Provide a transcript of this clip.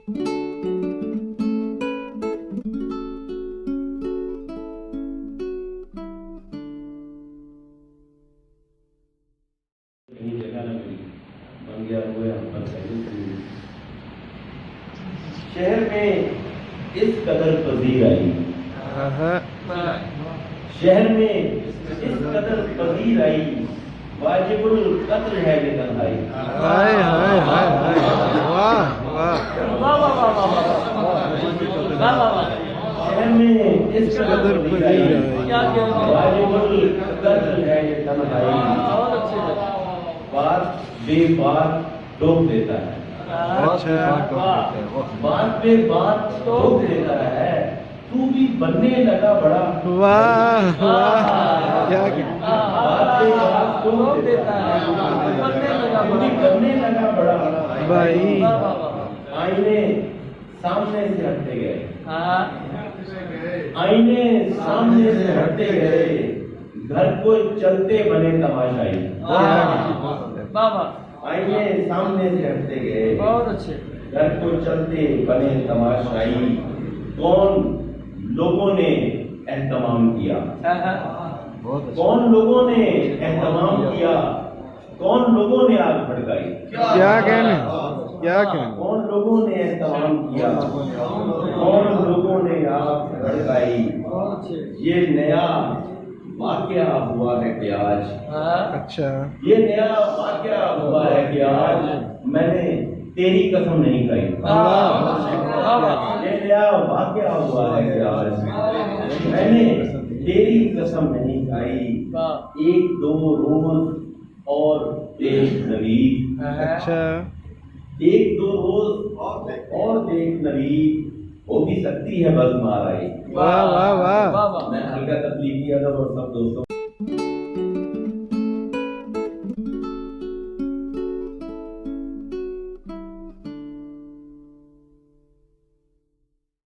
शहर में इस कदर पजीर आई, शहर में इस कदर पजीर आई, वाजिबुल कत्ल है ये तन्हाई। हाय हाय हाय हाय, वाह वाह शहर में इस कदर पजीर आई, वाजिबुल कत्ल है ये तन्हाई। बात बेबात टोक देता है, अच्छा बात पे बात टोक देता है, तू भी बनने लगा बड़ा। वाह वाह क्या बात पे बात टोक देता है, तू भी बनने लगा बड़ा। भाई आईने सामने से हटते गए, आईने सामने से हटते गए, घर को चलते बने तमाशाई। आईने सामने से हटते गए, बहुत अच्छे, घर को चलते बने तमाशाई। कौन लोगों ने एहतमाम किया, कौन लोगों ने एहतमाम किया, कौन लोगों ने आग भड़काई। क्या कहने, क्या कहने। कौन लोगों ने एहतमाम किया, कौन लोगों ने आग भड़काई। ये नया वाकया हुआ है कि आज, अच्छा ये नया वाकया हुआ है कि आज मैंने तेरी कसम नहीं खाई। ये नया वाकया हुआ है कि आज मैंने तेरी कसम नहीं खाई। एक दो रोज और देख नबी, अच्छा एक दो रोज और देख नबी, हो भी सकती है बस माराई। वाह वाह वाह। मैं हल्का तकलीफी अदब और सब दोस्तों